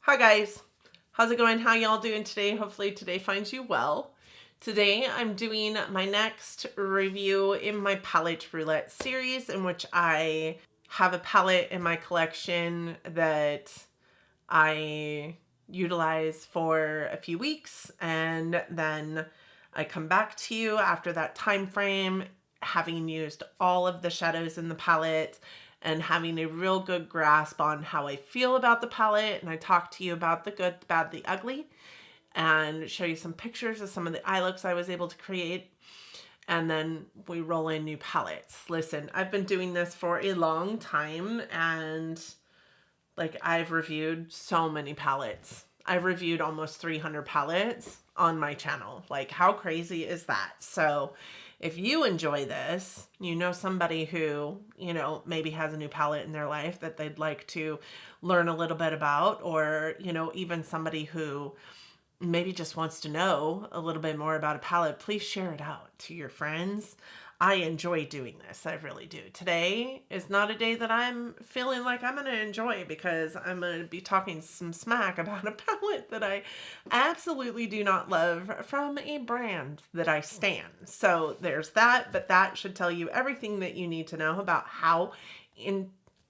Hi guys, how's it going? How y'all doing today? Hopefully today finds you well. Today I'm doing my next review in my palette roulette series, in which I have a palette in my collection that I utilize for a few weeks, and then I come back to you after that time frame, having used all of the shadows in the palette and having a real good grasp on how I feel about the palette. And I talk to you about the good, the bad, the ugly, and show you some pictures of some of the eye looks I was able to create. And then we roll in new palettes. Listen, I've been doing this for a long time, and I've reviewed so many palettes. I've reviewed almost 300 palettes on my channel. Like, how crazy is that? So if you enjoy this, you know somebody who, maybe has a new palette in their life that they'd like to learn a little bit about, or, even somebody who maybe just wants to know a little bit more about a palette, please share it out to your friends. I enjoy doing this. I really do. Today is not a day that I'm feeling like I'm going to enjoy, because I'm going to be talking some smack about a palette that I absolutely do not love from a brand that I stan. So there's that, but that should tell you everything that you need to know about how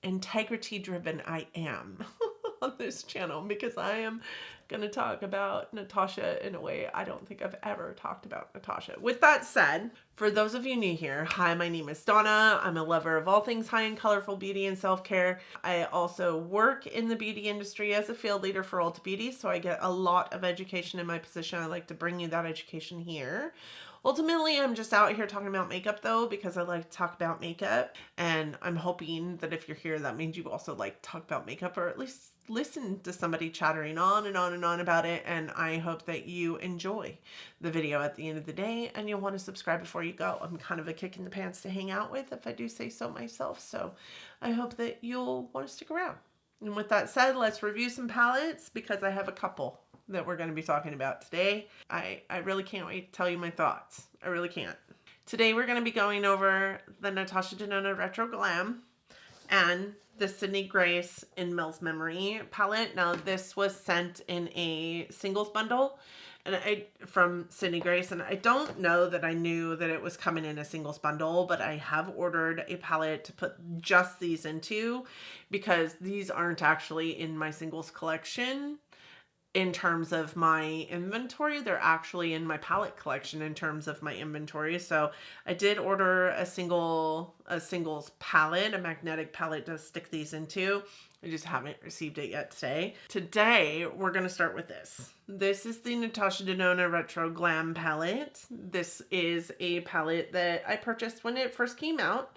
integrity driven I am on this channel, because I am going to talk about Natasha in a way I don't think I've ever talked about Natasha. With that said, for those of you new here, hi, my name is Donna. I'm a lover of all things high and colorful beauty and self-care. I also work in the beauty industry as a field leader for Ulta Beauty, so I get a lot of education in my position. I like to bring you that education here. Ultimately, I'm just out here talking about makeup, though, because I like to talk about makeup. And I'm hoping that if you're here, that means you also like to talk about makeup, or at least listen to somebody chattering on and on and on about it. And I hope that you enjoy the video at the end of the day, and you'll want to subscribe before you go. I'm kind of a kick in the pants to hang out with, if I do say so myself. So I hope that you'll want to stick around. And with that said, let's review some palettes, because I have a couple that we're going to be talking about today. I really can't wait to tell you my thoughts. I really can't. Today we're going to be going over the Natasha Denona Retro Glam and the Sydney Grace in Mel's Memory palette. Now, this was sent in a singles bundle from Sydney Grace, and I don't know that I knew that it was coming in a singles bundle, but I have ordered a palette to put just these into, because these aren't actually in my singles collection in terms of my inventory. They're actually in my palette collection in terms of my inventory. So I did order a singles palette, a magnetic palette to stick these into. I just haven't received it yet today. Today, we're going to start with this. This is the Natasha Denona Retro Glam palette. This is a palette that I purchased when it first came out,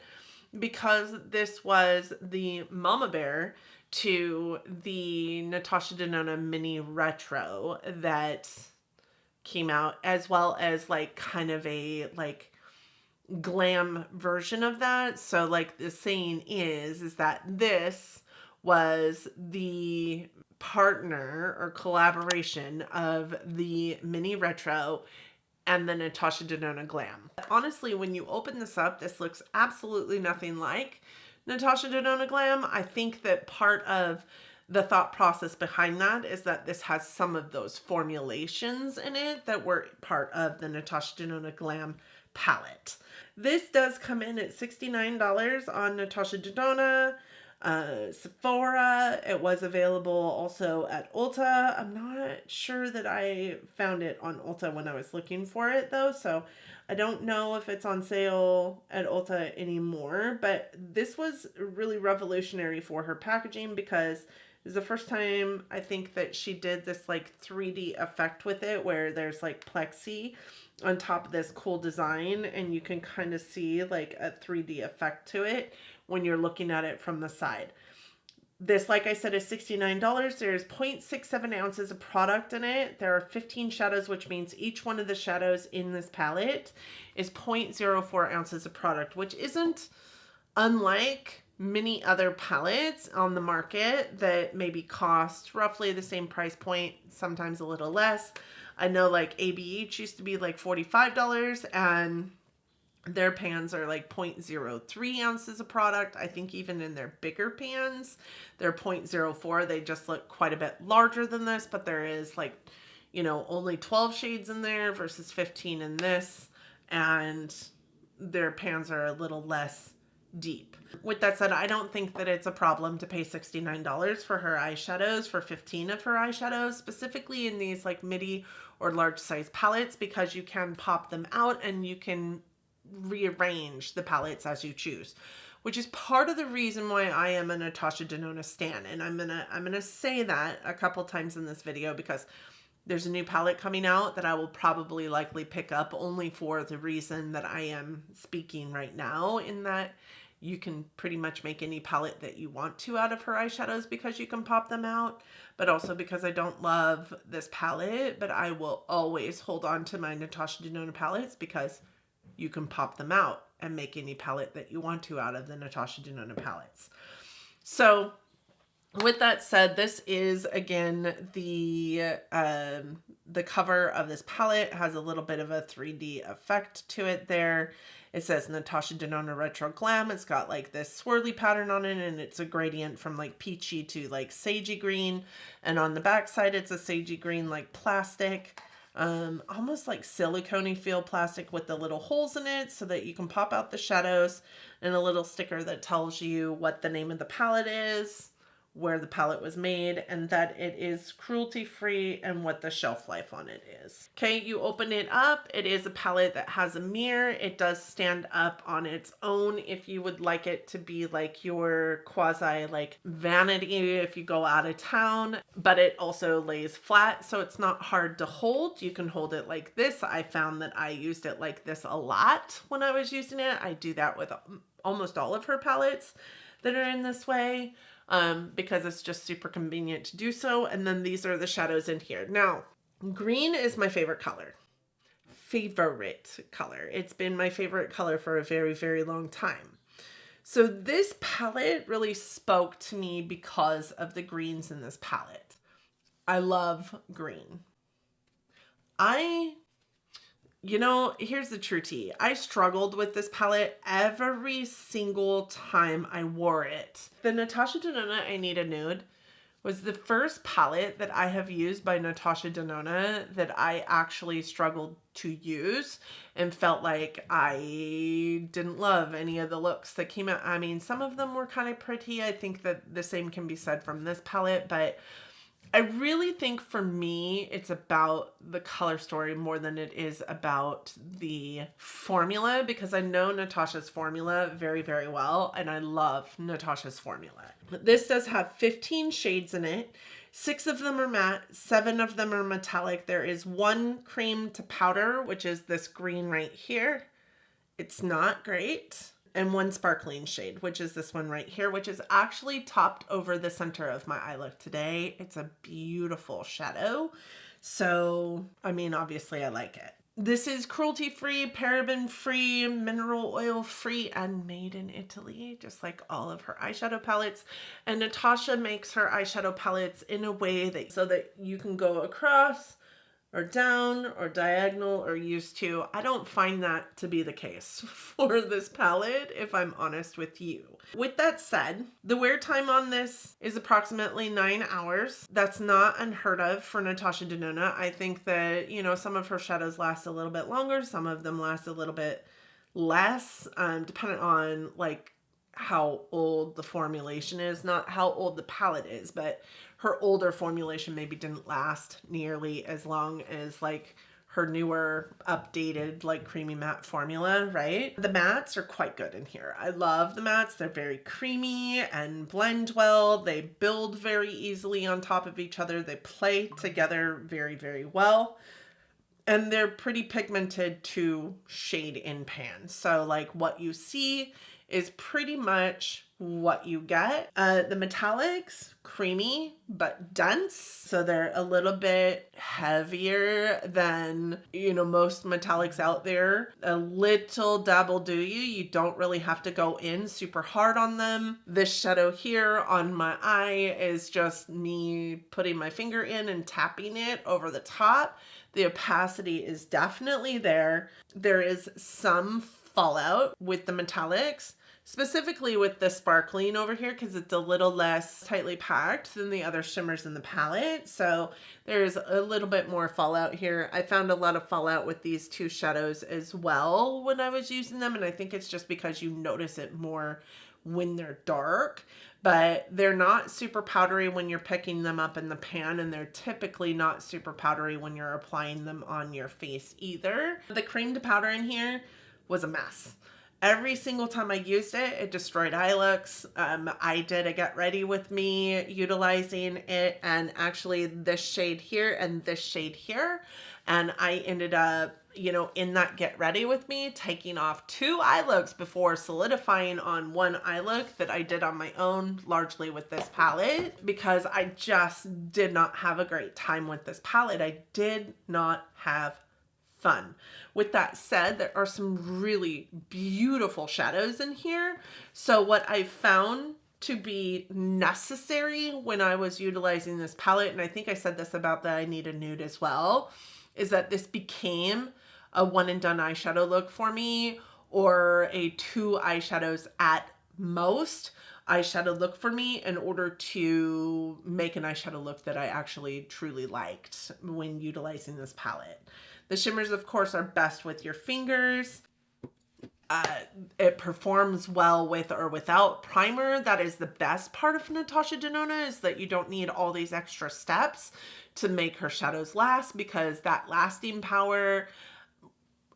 because this was the mama bear to the Natasha Denona Mini Retro that came out, as well as kind of a glam version of that. So the saying is that this was the partner or collaboration of the Mini Retro and the Natasha Denona Glam. Honestly, when you open this up, this looks absolutely nothing like Natasha Denona Glam. I think that part of the thought process behind that is that this has some of those formulations in it that were part of the Natasha Denona Glam palette. This does come in at $69 on Natasha Denona, Sephora. It was available also at Ulta. I'm not sure that I found it on Ulta when I was looking for it, though, so I don't know if it's on sale at Ulta anymore. But this was really revolutionary for her packaging, because it's the first time I think that she did this 3D effect with it, where there's plexi on top of this cool design, and you can kind of see a 3D effect to it when you're looking at it from the side. This, like I said, is $69. There's 0.67 ounces of product in it. There are 15 shadows, which means each one of the shadows in this palette is 0.04 ounces of product, which isn't unlike many other palettes on the market that maybe cost roughly the same price point, sometimes a little less. I know ABH used to be $45, and Their pans are like 0.03 ounces of product. I think even in their bigger pans, they're 0.04. They just look quite a bit larger than this, but there is like, you know, only 12 shades in there versus 15 in this. And their pans are a little less deep. With that said, I don't think that it's a problem to pay $69 for her eyeshadows, for 15 of her eyeshadows, specifically in these like midi or large size palettes, because you can pop them out and you can rearrange the palettes as you choose, which is part of the reason why I am a Natasha Denona stan. And I'm gonna say that a couple times in this video, because there's a new palette coming out that I will probably likely pick up only for the reason that I am speaking right now, in that you can pretty much make any palette that you want to out of her eyeshadows because you can pop them out, but also because I don't love this palette, but I will always hold on to my Natasha Denona palettes because you can pop them out and make any palette that you want to out of the Natasha Denona palettes. So with that said, this is again the cover of this palette. It has a little bit of a 3D effect to it there. It says Natasha Denona Retro Glam. It's got like this swirly pattern on it, and it's a gradient from like peachy to like sagey green. And on the back side, it's a sagey green like plastic. Almost like silicone-y feel plastic with the little holes in it so that you can pop out the shadows, and a little sticker that tells you what the name of the palette is, where the palette was made, and that it is cruelty-free and what the shelf life on it is. Okay, you open it up. It is a palette that has a mirror. It does stand up on its own if you would like it to be like your quasi like vanity if you go out of town, but it also lays flat, so it's not hard to hold. You can hold it like this. I found that I used it like this a lot when I was using it. I do that with almost all of her palettes that are in this way. Because it's just super convenient to do so. And then these are the shadows in here. Now, green is my favorite color. It's been my favorite color for a very, very long time. So this palette really spoke to me because of the greens in this palette. I love green. You know, here's the true tea. I struggled with this palette every single time I wore it. The Natasha Denona I Need a Nude was the first palette that I have used by Natasha Denona that I actually struggled to use and felt like I didn't love any of the looks that came out. I mean, some of them were kind of pretty. I think that the same can be said from this palette, but I really think for me, it's about the color story more than it is about the formula, because I know Natasha's formula very, very well, and I love Natasha's formula. This does have 15 shades in it. 6 of them are matte, 7 of them are metallic. There is 1 cream to powder, which is this green right here. It's not great. And 1 sparkling shade, which is this one right here, which is actually topped over the center of my eye look today. It's a beautiful shadow. So, I mean, obviously I like it. This is cruelty-free, paraben-free, mineral oil-free, and made in Italy, just like all of her eyeshadow palettes. And Natasha makes her eyeshadow palettes in a way that so that you can go across or down or diagonal or used to. I don't find that to be the case for this palette, if I'm honest with you. With that said, the wear time on this is approximately 9 hours. That's not unheard of for Natasha Denona. I think that, you know, some of her shadows last a little bit longer, some of them last a little bit less, depending on like how old the formulation is, not how old the palette is, but her older formulation maybe didn't last nearly as long as like her newer updated like creamy matte formula, right? The mattes are quite good in here. I love the mattes. They're very creamy and blend well. They build very easily on top of each other. They play together very, very well. And they're pretty pigmented to shade in pan. So like what you see is pretty much what you get. The metallics, creamy but dense. So they're a little bit heavier than, you know, most metallics out there. A little dabble do you. You don't really have to go in super hard on them. This shadow here on my eye is just me putting my finger in and tapping it over the top. The opacity is definitely there. There is some fallout with the metallics, specifically with the sparkling over here, because it's a little less tightly packed than the other shimmers in the palette. So there's a little bit more fallout here. I found a lot of fallout with these two shadows as well when I was using them, and I think it's just because you notice it more when they're dark. But they're not super powdery when you're picking them up in the pan, and they're typically not super powdery when you're applying them on your face either. The cream to powder in here was a mess. Every single time I used it, it destroyed eye looks. I did a get ready with me utilizing it, and actually this shade here and this shade here. And I ended up, you know, in that get ready with me, taking off 2 eye looks before solidifying on 1 eye look that I did on my own, largely with this palette, because I just did not have a great time with this palette. I did not have fun. With that said, there are some really beautiful shadows in here. So what I found to be necessary when I was utilizing this palette, and I think I said this about the I Need a Nude as well, is that this became a one and done eyeshadow look for me, or a 2 eyeshadows at most eyeshadow look for me, in order to make an eyeshadow look that I actually truly liked when utilizing this palette. The shimmers, of course, are best with your fingers. It performs well with or without primer. That is the best part of Natasha Denona, is that you don't need all these extra steps to make her shadows last, because that lasting power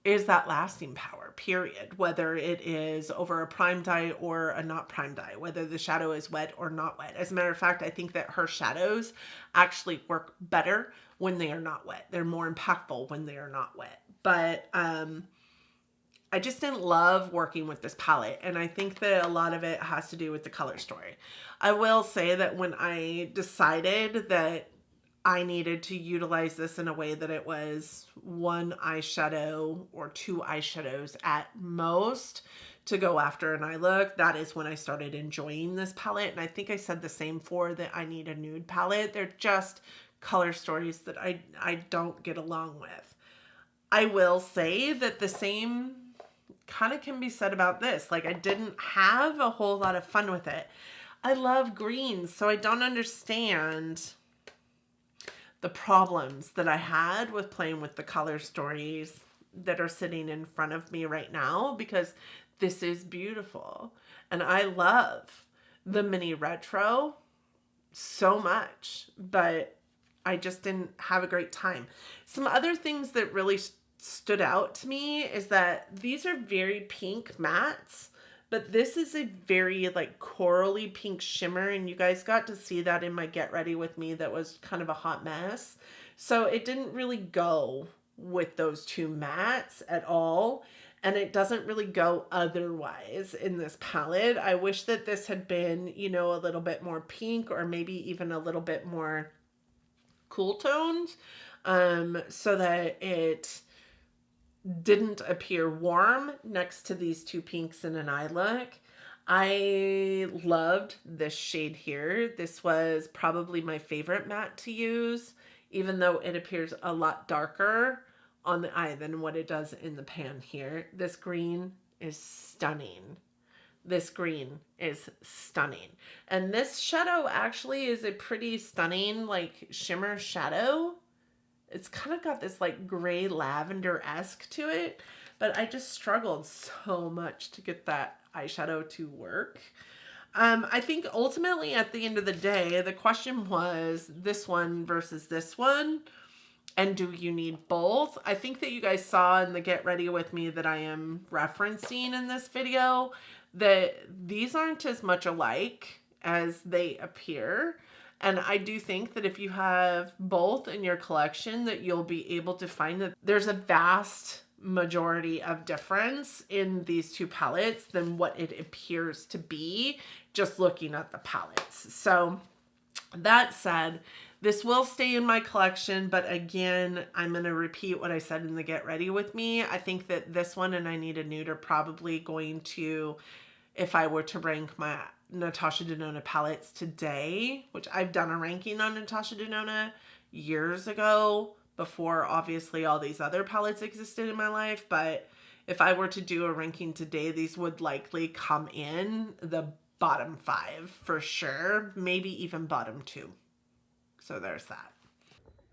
is that lasting power, period. Whether it is over a prime dye or a not prime dye, whether the shadow is wet or not wet. As a matter of fact, I think that her shadows actually work better when they are not wet. They're more impactful when they are not wet. But I just didn't love working with this palette, and I think that a lot of it has to do with the color story. I will say that when I decided that I needed to utilize this in a way that it was 1 eyeshadow or 2 eyeshadows at most to go after an eye look, that is when I started enjoying this palette. And I think I said the same for the I Need a Nude palette. They're just color stories that I don't get along with. I will say that the same kind of can be said about this. Like, I didn't have a whole lot of fun with it. I love greens, so I don't understand the problems that I had with playing with the color stories that are sitting in front of me right now, because this is beautiful. And I love the mini retro so much, but I just didn't have a great time. Some other things that really stood out to me is that these are very pink mattes, but this is a very like corally pink shimmer, and you guys got to see that in my get ready with me that was kind of a hot mess. So it didn't really go with those 2 mattes at all, and it doesn't really go otherwise in this palette. I wish that this had been, you know, a little bit more pink, or maybe even a little bit more cool toned, so that it didn't appear warm next to these 2 pinks in an eye look. I loved this shade here. This was probably my favorite matte to use, even though it appears a lot darker on the eye than what it does in the pan here. This green is stunning. This green is stunning. And this shadow actually is a pretty stunning like shimmer shadow. It's kind of got this like gray lavender-esque to it, but I just struggled so much to get that eyeshadow to work. I think ultimately at the end of the day, the question was this one versus this one, and do you need both? I think that you guys saw in the get ready with me that I am referencing in this video that these aren't as much alike as they appear. And I do think that if you have both in your collection, that you'll be able to find that there's a vast majority of difference in these 2 palettes than what it appears to be just looking at the palettes. So that said, this will stay in my collection, but again, I'm going to repeat what I said in the get ready with me. I think that this one and I Need a Nude are probably going to, if I were to rank my Natasha Denona palettes today, which I've done a ranking on Natasha Denona years ago, before obviously all these other palettes existed in my life, but if I were to do a ranking today, these would likely come in the bottom 5 for sure, maybe even bottom 2. So there's that.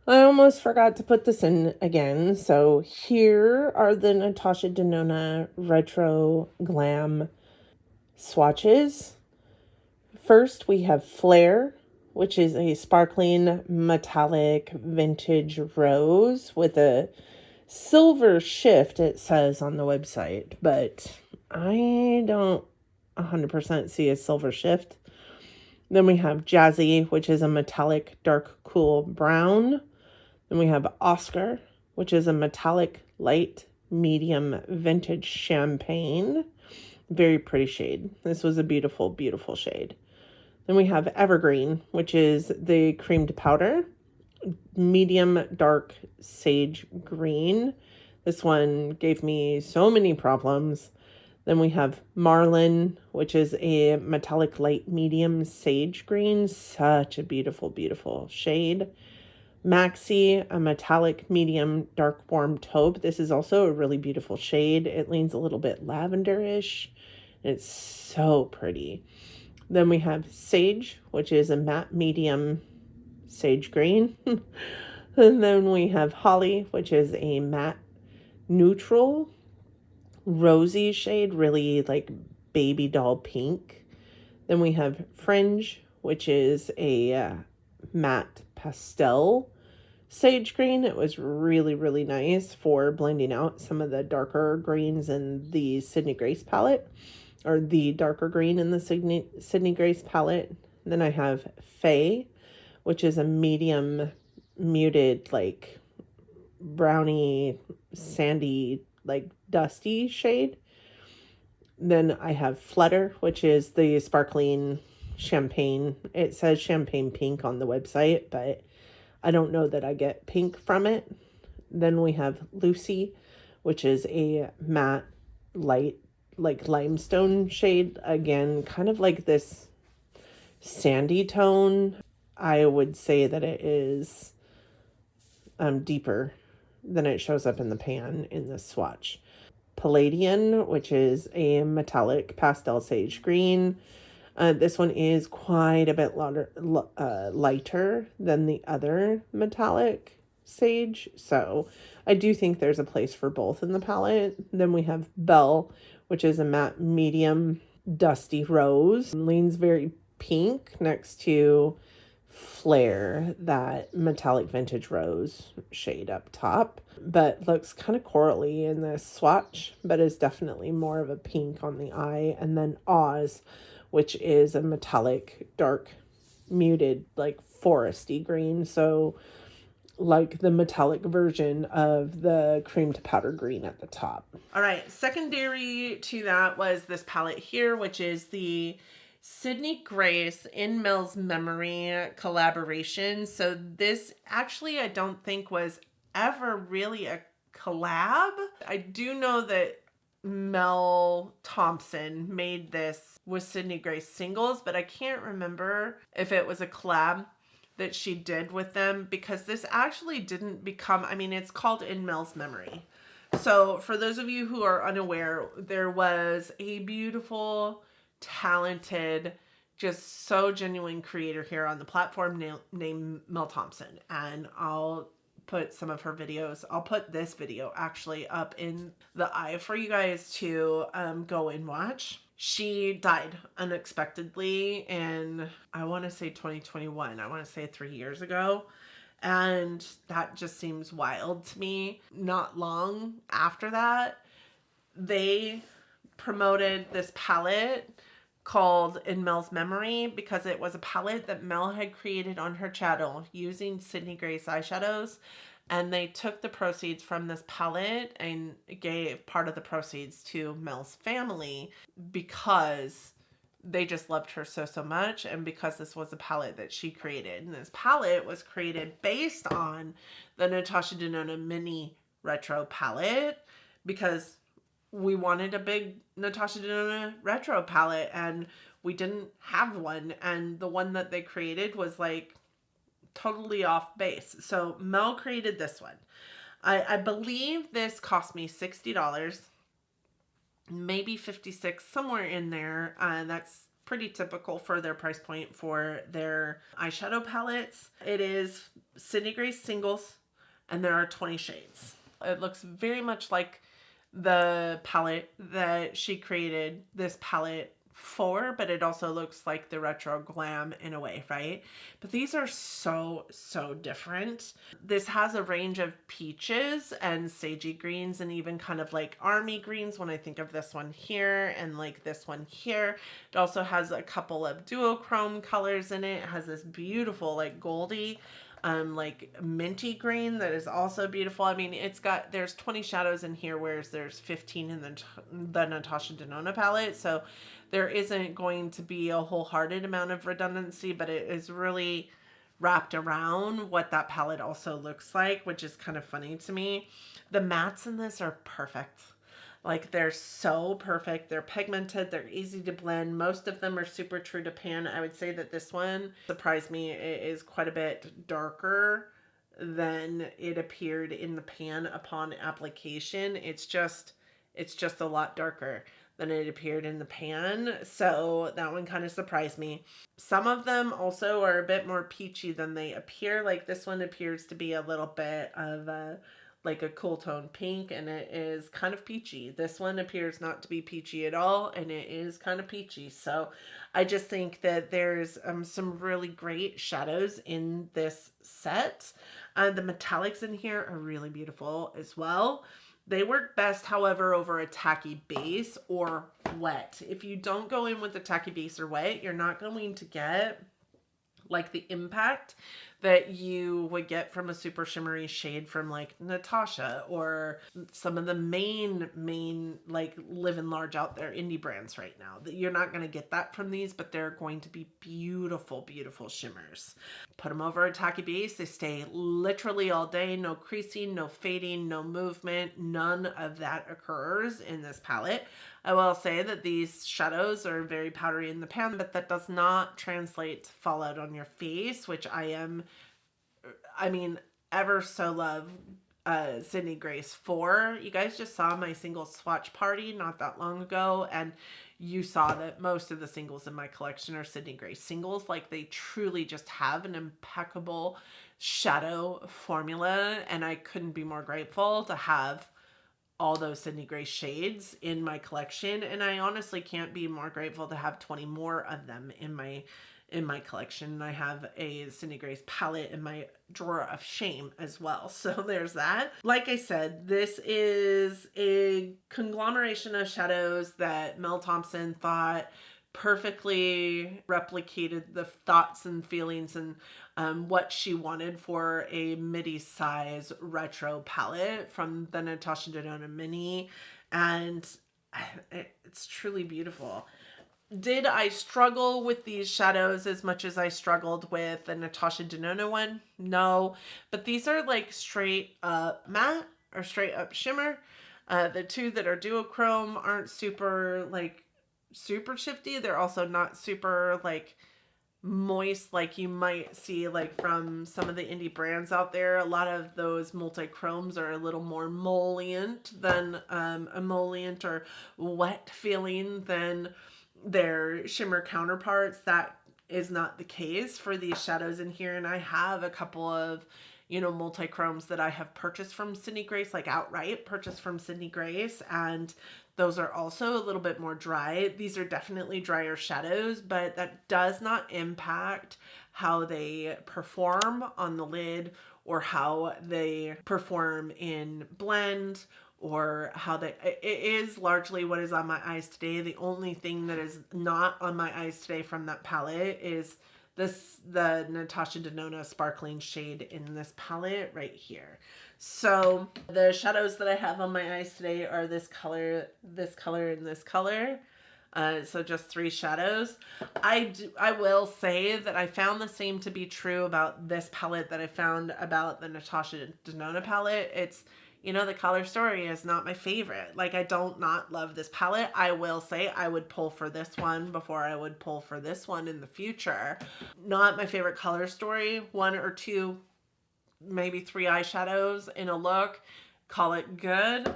I almost forgot to put this in again. So here are the Natasha Denona Retro Glam swatches. First, we have Flare, which is a sparkling metallic vintage rose with a silver shift, it says on the website, but I don't 100% see a silver shift. Then we have Jazzy, which is a metallic dark cool brown. Then we have Oscar, which is a metallic light medium vintage champagne. Very pretty shade. This was a beautiful, beautiful shade. Then we have Evergreen, which is the creamed powder, medium dark sage green. This one gave me so many problems. Then we have Marlin, which is a metallic light medium sage green. Such a beautiful, beautiful shade. Maxi, a metallic medium dark warm taupe. This is also a really beautiful shade. It leans a little bit lavenderish. It's so pretty. Then we have Sage, which is a matte medium sage green. And then we have Holly, which is a matte neutral rosy shade, really like baby doll pink. Then we have Fringe, which is a matte pastel sage green. It was really, really nice for blending out some of the darker greens in the Sydney Grace palette, or the darker green in the Sydney Grace palette. Then I have Faye, which is a medium muted, like brownie, sandy, like dusty shade. Then I have Flutter, which is the sparkling champagne. It says champagne pink on the website, but I don't know that I get pink from it. Then we have Lucy, which is a matte light, like limestone shade. Again, kind of like this sandy tone. I would say that it is deeper than it shows up in the pan in this swatch. Palladian, which is a metallic pastel sage green. This one is quite a bit lighter than the other metallic sage, so I do think there's a place for both in the palette. Then we have Belle, which is a matte medium dusty rose. Leans very pink next to Flare, that metallic vintage rose shade up top, but looks kind of corally in this swatch, but is definitely more of a pink on the eye. And then Oz, which is a metallic dark muted like foresty green, so like the metallic version of the creamed powder green at the top. All right, secondary to that was this palette here, which is the Sydney Grace in Mel's Memory collaboration. So this actually I don't think was ever really a collab. I do know that Mel Thompson made this with Sydney Grace singles, but I can't remember if it was a collab that she did with them, because this actually didn't become, I mean, it's called In Mel's Memory. So for those of you who are unaware, there was a beautiful, talented, just so genuine creator here on the platform named Mel Thompson, and I'll put some of her videos. I'll put this video actually up in the eye for you guys to go and watch. She died unexpectedly in, I want to say 2021. I want to say 3 years ago. And that just seems wild to me. Not long after that, they promoted this palette called In Mel's Memory, because it was a palette that Mel had created on her channel using Sydney Grace eyeshadows, and they took the proceeds from this palette and gave part of the proceeds to Mel's family, because they just loved her so much, and because this was a palette that she created. And this palette was created based on the Natasha Denona mini retro palette, because we wanted a big Natasha Denona retro palette and we didn't have one, and the one that they created was like totally off base. So Mel created this one. I believe this cost me $60. maybe 56, somewhere in there. That's pretty typical for their price point for their eyeshadow palettes. It is Sydney Grace singles, and there are 20 shades. It looks very much like the palette that she created this palette for, but it also looks like the retro glam in a way, right? But these are so different. This has a range of peaches and sagey greens and even kind of like army greens when I think of this one here and like this one here. It also has a couple of duochrome colors in it. It has this beautiful like goldy like minty green that is also beautiful. I mean, there's 20 shadows in here, whereas there's 15 in the Natasha Denona palette. So there isn't going to be a wholehearted amount of redundancy, but it is really wrapped around what that palette also looks like, which is kind of funny to me. The mattes in this are perfect. Like, they're so perfect. They're pigmented. They're easy to blend. Most of them are super true to pan. I would say that this one surprised me. It is quite a bit darker than it appeared in the pan upon application. It's just a lot darker than it appeared in the pan. So that one kind of surprised me. Some of them also are a bit more peachy than they appear. Like, this one appears to be a little bit of a like a cool tone pink, and it is kind of peachy. This one appears not to be peachy at all, and it is kind of peachy. So I just think that there's some really great shadows in this set. The metallics in here are really beautiful as well. They work best, however, over a tacky base or wet. If you don't go in with a tacky base or wet, you're not going to get like the impact that you would get from a super shimmery shade from like Natasha or some of the main like living large out there indie brands right now. That you're not going to get that from these, but they're going to be beautiful shimmers. Put them over a tacky base. They stay literally all day. No creasing, no fading, no movement. None of that occurs in this palette. I will say that these shadows are very powdery in the pan, but that does not translate to fallout on your face, which I mean, ever so love Sydney Grace 4. You guys just saw my single swatch party not that long ago, and you saw that most of the singles in my collection are Sydney Grace singles. Like, they truly just have an impeccable shadow formula, and I couldn't be more grateful to have all those Sydney Grace shades in my collection, and I honestly can't be more grateful to have 20 more of them in my collection. I have a Sydney Grace palette in my drawer of shame as well. So there's that. Like I said, this is a conglomeration of shadows that Mel Thompson thought perfectly replicated the thoughts and feelings and what she wanted for a midi size retro palette from the Natasha Denona mini, and it's truly beautiful. Did I struggle with these shadows as much as I struggled with the Natasha Denona one? No, but these are like straight up matte or straight up shimmer. The two that are duochrome aren't super shifty. They're also not super like moist like you might see like from some of the indie brands out there. A lot of those multi-chromes are a little more emollient than emollient or wet feeling than their shimmer counterparts. That is not the case for these shadows in here, and I have a couple of multi-chromes that I have purchased from Sydney Grace, like outright purchased from Sydney Grace, and those are also a little bit more dry. These are definitely drier shadows, but that does not impact how they perform on the lid or how they perform in blend or how it is largely what is on my eyes today. The only thing that is not on my eyes today from that palette is the Natasha Denona sparkling shade in this palette right here. So the shadows that I have on my eyes today are this color, and this color. So just 3 shadows. I will say that I found the same to be true about this palette that I found about the Natasha Denona palette. It's, the color story is not my favorite. Like, I don't not love this palette. I will say I would pull for this one before I would pull for this one in the future. Not my favorite color story. 1 or 2, maybe 3 eyeshadows in a look. Call it good.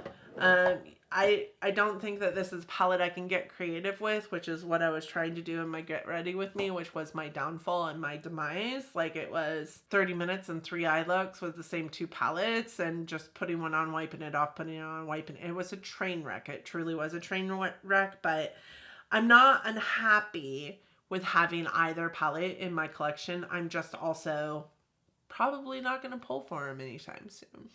I don't think that this is a palette I can get creative with, which is what I was trying to do in my Get Ready With Me, which was my downfall and my demise. Like, it was 30 minutes and 3 eye looks with the same 2 palettes and just putting one on, wiping it off, putting it on, wiping it. It was a train wreck. It truly was a train wreck, but I'm not unhappy with having either palette in my collection. I'm just also probably not going to pull for them anytime soon.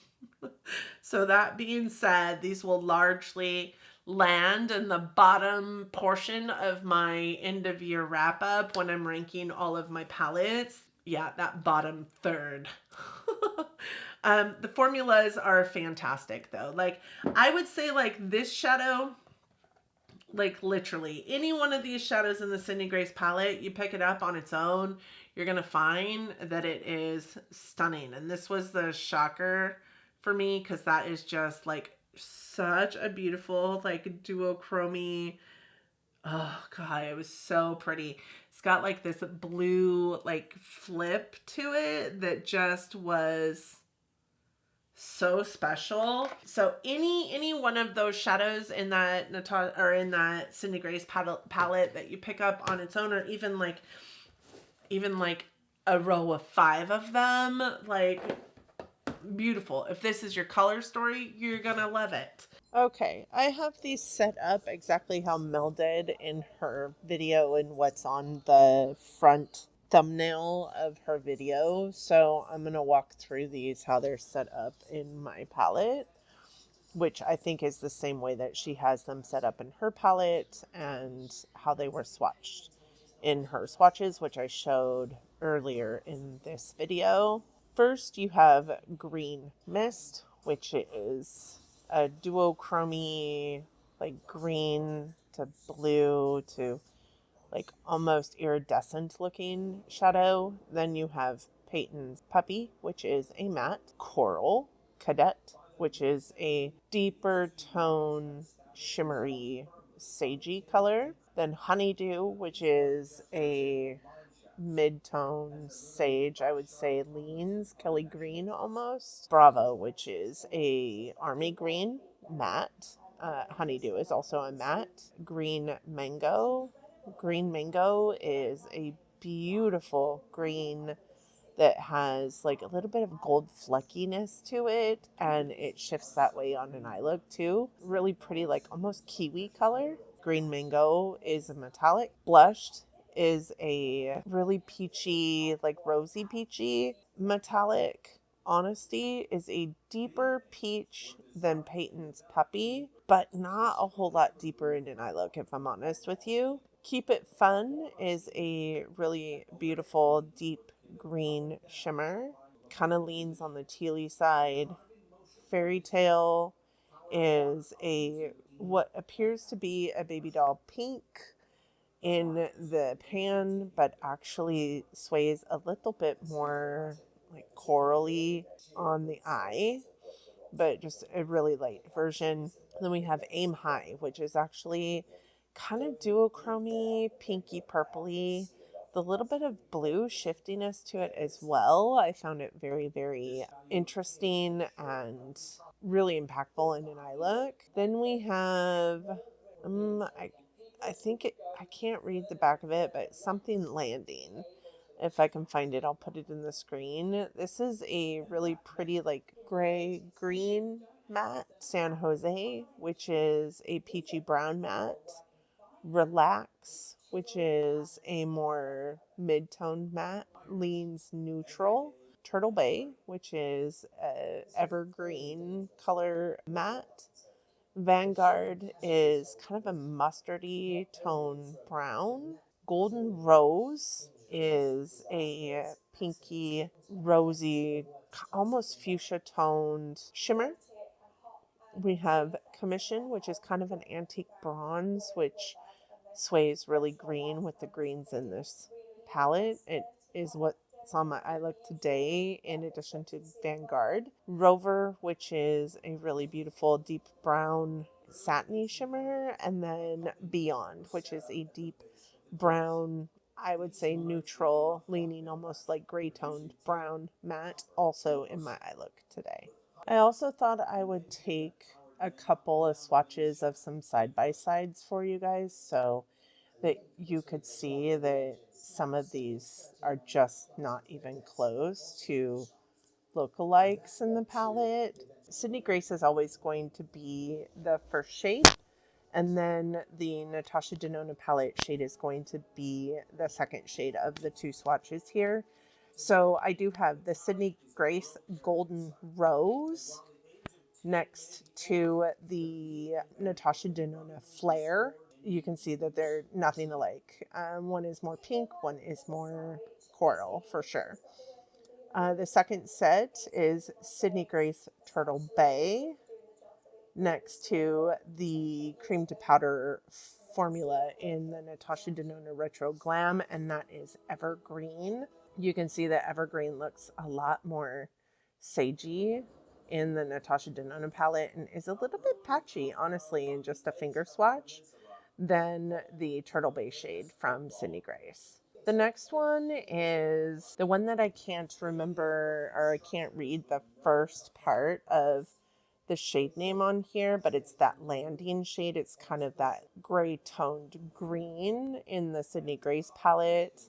So that being said, these will largely land in the bottom portion of my end of year wrap up when I'm ranking all of my palettes. Yeah, that bottom third. The formulas are fantastic though. Like, I would say like this shadow, like literally any one of these shadows in the Sydney Grace palette, you pick it up on its own, you're going to find that it is stunning. And this was the shocker for me because that is just like such a beautiful like duochrome. Oh god, it was so pretty. It's got like this blue like flip to it that just was so special. So any one of those shadows in that Natasha or in that Sydney Grace palette that you pick up on its own, or even like a row of 5 of them, like beautiful. If this is your color story, you're gonna love it. Okay, I have these set up exactly how Mel did in her video and what's on the front thumbnail of her video. So I'm going to walk through these, how they're set up in my palette, which I think is the same way that she has them set up in her palette and how they were swatched in her swatches, which I showed earlier in this video. First, you have Green Mist, which is a duochrome, like green to blue to like almost iridescent looking shadow. Then you have Peyton's Puppy, which is a matte. Coral Cadet, which is a deeper tone, shimmery, sagey color. Then Honeydew, which is a mid-tone sage, I would say leans Kelly green almost. Bravo, which is a army green matte. Honeydew is also a matte. Green Mango. Green Mango is a beautiful green that has like a little bit of gold fleckiness to it, and it shifts that way on an eye look too. Really pretty, like almost kiwi color. Green Mango is a metallic. Blushed is a really peachy, like rosy peachy metallic. Honesty is a deeper peach than Peyton's Puppy, but not a whole lot deeper in an eye look, if I'm honest with you. Keep It Fun is a really beautiful, deep green shimmer. Kind of leans on the tealy side. Fairy Tale is a what appears to be a baby doll pink in the pan, but actually sways a little bit more like corally on the eye, but just a really light version. Then we have Aim High, which is actually kind of duochrome, pinky purpley, the little bit of blue shiftiness to it as well. I found it very, very interesting and really impactful in an eye look. Then we have, I think I can't read the back of it, but something landing. If I can find it, I'll put it in the screen. This is a really pretty, like gray green matte. San Jose, which is a peachy brown matte. Relax, which is a more mid-toned matte, leans neutral. Turtle Bay, which is a evergreen color matte. Vanguard is kind of a mustardy tone brown. Golden Rose is a pinky, rosy, almost fuchsia toned shimmer. We have Commission, which is kind of an antique bronze, which sways really green with the greens in this palette. It is what's on my eye look today, in addition to Vanguard. Rover, which is a really beautiful deep brown satiny shimmer. And then Beyond, which is a deep brown, I would say neutral, leaning almost like gray toned brown matte, also in my eye look today. I also thought I would take a couple of swatches of some side-by-sides for you guys so that you could see that some of these are just not even close to lookalikes in the palette. Sydney Grace is always going to be the first shade, and then the Natasha Denona palette shade is going to be the second shade of the two swatches here. So I do have the Sydney Grace Golden Rose next to the Natasha Denona Flare. You can see that they're nothing alike. One is more pink, one is more coral for sure. The second set is Sydney Grace Turtle Bay next to the cream to powder formula in the Natasha Denona Retro Glam, and that is Evergreen. You can see that Evergreen looks a lot more sagey in the Natasha Denona palette and is a little bit patchy, honestly, in just a finger swatch than the Turtle Bay shade from Sydney Grace. The next one is the one that I can't remember, or I can't read the first part of the shade name on here, but it's that landing shade. It's kind of that gray toned green in the Sydney Grace palette.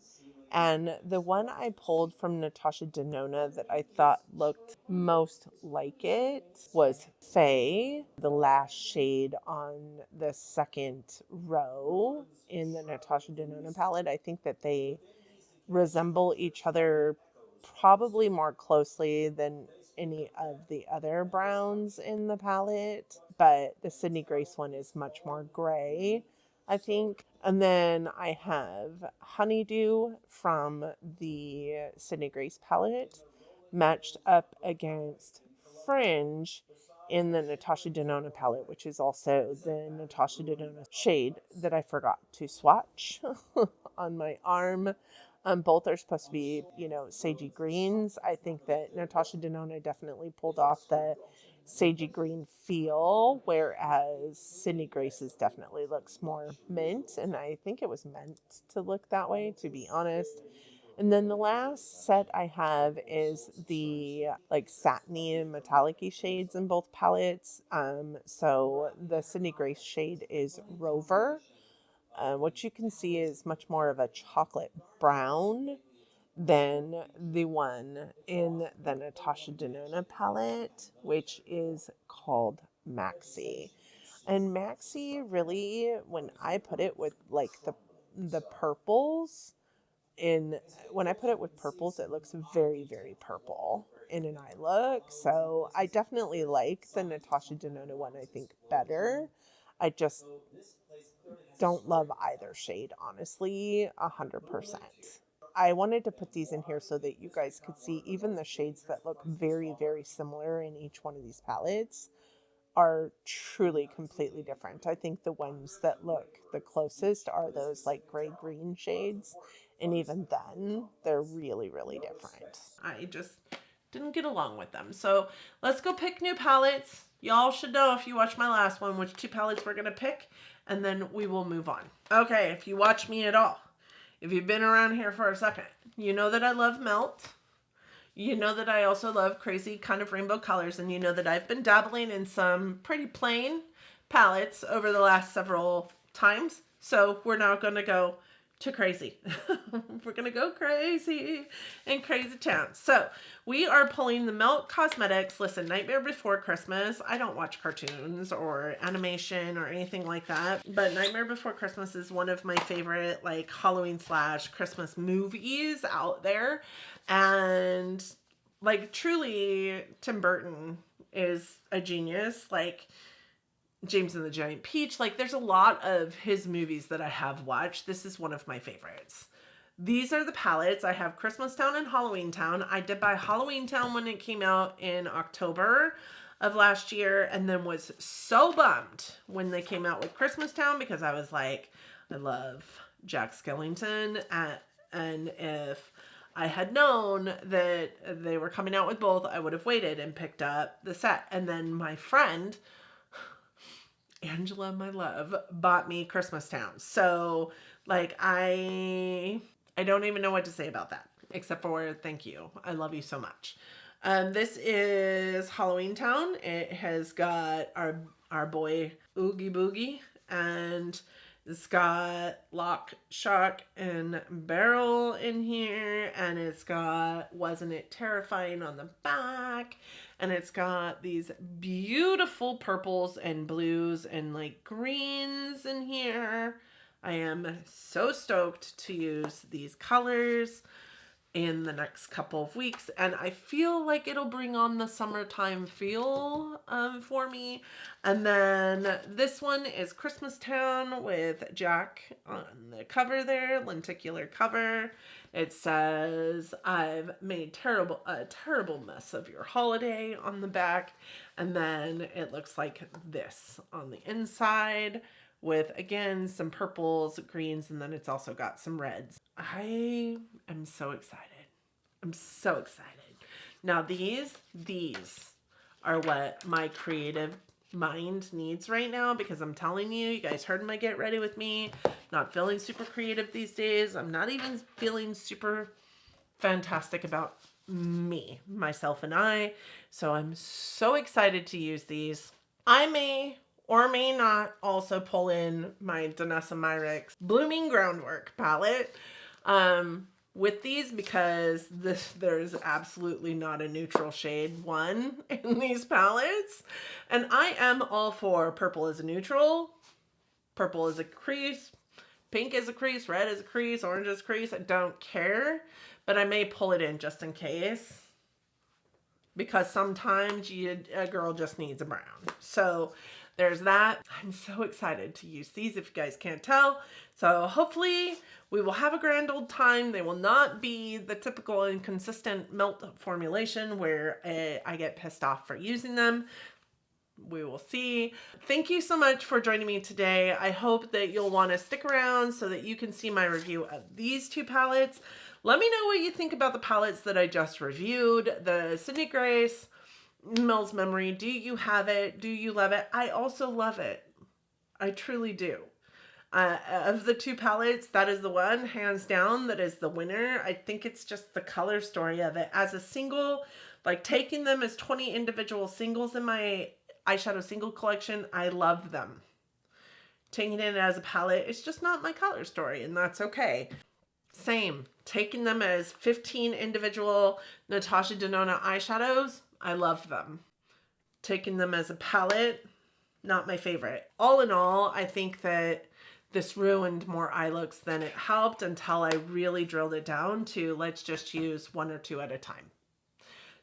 And the one I pulled from Natasha Denona that I thought looked most like it was Faye, the last shade on the second row in the Natasha Denona palette. I think that they resemble each other probably more closely than any of the other browns in the palette, but the Sydney Grace one is much more gray, I think. And then I have Honeydew from the Sydney Grace palette matched up against Fringe in the Natasha Denona palette, which is also the Natasha Denona shade that I forgot to swatch on my arm. Both are supposed to be, sagey greens. I think that Natasha Denona definitely pulled off the sagey green feel, whereas Sydney Grace's definitely looks more mint, and I think it was meant to look that way, to be honest. And then the last set I have is the satiny and metallic-y shades in both palettes. So the Sydney Grace shade is Rover. What you can see is much more of a chocolate brown than the one in the Natasha Denona palette, which is called Maxi. And Maxi really, when I put it with the purples, when I put it with purples, it looks very, very purple in an eye look. So I definitely like the Natasha Denona one, I think, better. I just don't love either shade, honestly, 100%. I wanted to put these in here so that you guys could see even the shades that look very, very similar in each one of these palettes are truly completely different. I think the ones that look the closest are those gray-green shades, and even then, they're really, really different. I just didn't get along with them. So let's go pick new palettes. Y'all should know if you watch my last one which two palettes we're going to pick, and then we will move on. Okay, if you watch me at all, if you've been around here for a second, you know that I love Melt. You know that I also love crazy kind of rainbow colors, and you know that I've been dabbling in some pretty plain palettes over the last several times. So we're now going to go to crazy. We're going to go crazy in crazy town. So we are pulling the Melt Cosmetics. Listen, Nightmare Before Christmas. I don't watch cartoons or animation or anything like that, but Nightmare Before Christmas is one of my favorite Halloween / Christmas movies out there. And truly, Tim Burton is a genius. James and the Giant Peach. There's a lot of his movies that I have watched. This is one of my favorites. These are the palettes. I have Christmas Town and Halloween Town. I did buy Halloween Town when it came out in October of last year, and then was so bummed when they came out with Christmas Town because I was like, I love Jack Skellington, and if I had known that they were coming out with both, I would have waited and picked up the set. And then my friend Angela, my love, bought me Christmas Town. So I don't even know what to say about that, except for thank you. I love you so much. This is Halloween Town. It has got our our boy Oogie Boogie, and it's got Lock, Shock, and Barrel in here, and it's got Wasn't It Terrifying on the back, and it's got these beautiful purples and blues and like greens in here. I am so stoked to use these colors in the next couple of weeks, and I feel like it'll bring on the summertime feel for me. And then this one is Christmas Town with Jack on the cover there, lenticular cover. It says, "I've made a terrible mess of your holiday" on the back, and then it looks like this on the inside, with again some purples, greens, and then it's also got some reds. I am so excited. I'm so excited. Now these are what my creative mind needs right now, because I'm telling you, you guys heard my get ready with me. Not feeling super creative these days. I'm not even feeling super fantastic about me, myself, and I. So I'm so excited to use these. I may or may not also pull in my Danessa Myricks Blooming Groundwork palette with these, because there's absolutely not a neutral shade one in these palettes. And I am all for purple as a neutral, purple as a crease, pink as a crease, red as a crease, orange as a crease. I don't care, but I may pull it in just in case, because sometimes a girl just needs a brown. So there's that. I'm so excited to use these, if you guys can't tell. So hopefully we will have a grand old time. They will not be the typical inconsistent melt formulation where I get pissed off for using them. We will see. Thank you so much for joining me today. I hope that you'll want to stick around so that you can see my review of these two palettes. Let me know what you think about the palettes that I just reviewed. The Sydney Grace, Mel's Memory. Do you have it? Do you love it? I also love it. I truly do. Of the two palettes, that is the one, hands down, that is the winner. I think it's just the color story of it. As a single, like taking them as 20 individual singles in my eyeshadow single collection, I love them. Taking it as a palette, it's just not my color story, and that's okay. Same. Taking them as 15 individual Natasha Denona eyeshadows, I love them. Taking them as a palette, not my favorite. All in all, I think that this ruined more eye looks than it helped, until I really drilled it down to let's just use one or two at a time.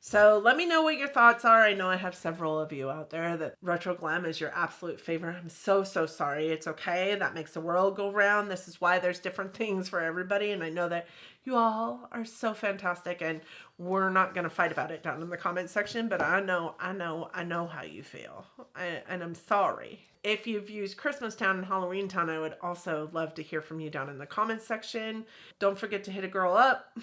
So let me know what your thoughts are. I know I have several of you out there that Retro Glam is your absolute favorite. I'm so sorry. It's okay. That makes the world go round. This is why there's different things for everybody. And I know that you all are so fantastic, and we're not going to fight about it down in the comment section, but I know how you feel. And I'm sorry. If you've used Christmas Town and Halloween Town, I would also love to hear from you down in the comment section. Don't forget to hit a girl up.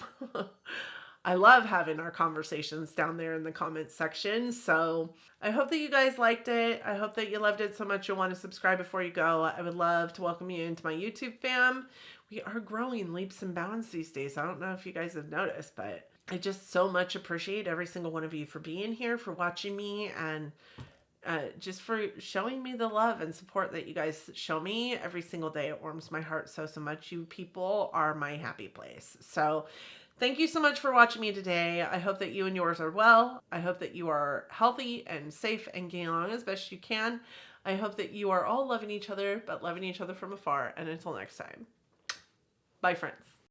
I love having our conversations down there in the comments section. So I hope that you guys liked it. I hope that you loved it so much you'll want to subscribe before you go. I would love to welcome you into my YouTube fam. We are growing leaps and bounds these days. I don't know if you guys have noticed, but I just so much appreciate every single one of you for being here, for watching me, and just for showing me the love and support that you guys show me every single day. It warms my heart so much. You people are my happy place. So thank you so much for watching me today. I hope that you and yours are well. I hope that you are healthy and safe and getting along as best you can. I hope that you are all loving each other, but loving each other from afar. And until next time, bye friends.